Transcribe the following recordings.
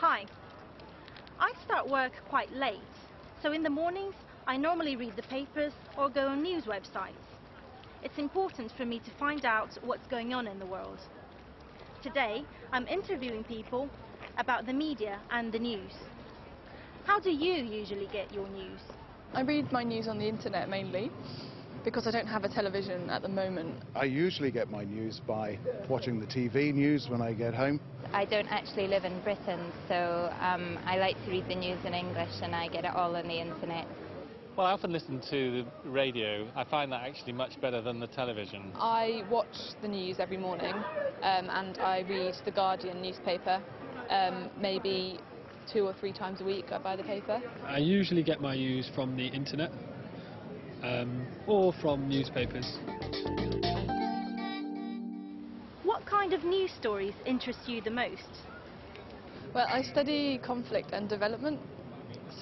Hi. I start work quite late, so in the mornings I normally read the papers or go on news websites. It's important for me to find out what's going on in the world. Today I'm interviewing people about the media and the news. How do you usually get your news? I read my news on the internet mainly, because I don't have a television at the moment. I usually get my news by watching the TV news when I get home. I don't actually live in Britain, so I like to read the news in English and I get it all on the internet. Well, I often listen to the radio. I find that actually much better than the television. I watch the news every morning and I read the Guardian newspaper. Maybe 2 or 3 times a week I buy the paper. I usually get my news from the internet or from newspapers. What kind of news stories interest you the most? Well, I study conflict and development,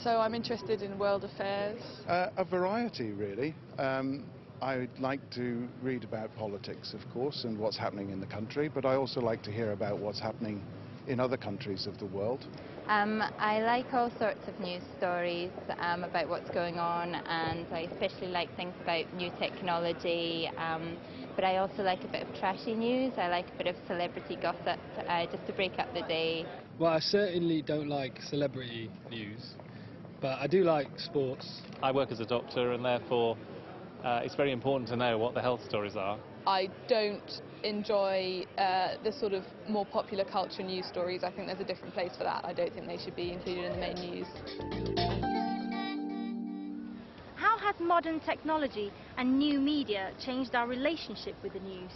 so I'm interested in world affairs. A variety, really. I like to read about politics, of course, and what's happening in the country, but I also like to hear about what's happening in other countries of the world. I like all sorts of news stories about what's going on, and I especially like things about new technology, but I also like a bit of trashy news. I like a bit of celebrity gossip, just to break up the day. Well, I certainly don't like celebrity news, but I do like sports. I work as a doctor, and therefore it's very important to know what the health stories are. I don't enjoy the sort of more popular culture news stories. I think there's a different place for that. I don't think they should be included in the main news. How has modern technology and new media changed our relationship with the news?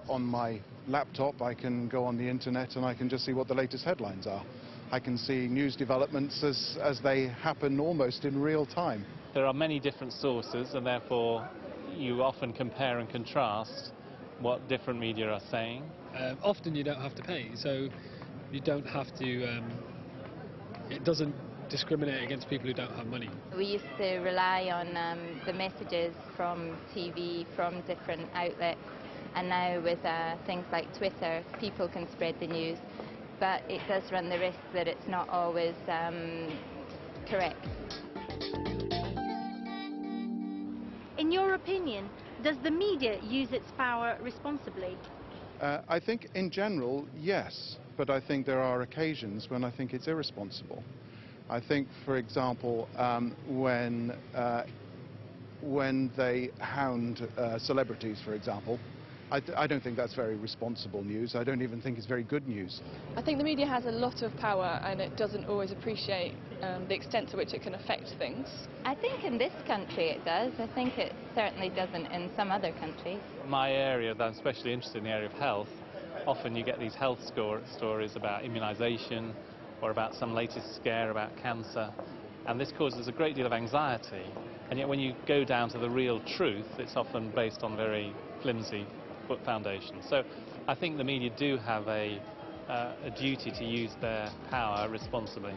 On my laptop I can go on the internet and I can just see what the latest headlines are. I can see news developments as they happen almost in real time. There are many different sources, and therefore you often compare and contrast what different media are saying. Often you don't have to pay, so you don't have to, it doesn't discriminate against people who don't have money. We used to rely on the messages from TV, from different outlets, and now with things like Twitter, people can spread the news, but it does run the risk that it's not always correct. In your opinion, does the media use its power responsibly? I think in general, yes, but I think there are occasions when I think it's irresponsible. I think, for example, when they hound celebrities, for example, I don't think that's very responsible news. I don't even think it's very good news. I think the media has a lot of power and it doesn't always appreciate the extent to which it can affect things. I think in this country it does. I think it certainly doesn't in some other countries. My area, that I'm especially interested in, the area of health, often you get these health stories about immunisation or about some latest scare about cancer, and this causes a great deal of anxiety, and yet when you go down to the real truth, it's often based on very flimsy foundation. So I think the media do have a duty to use their power responsibly.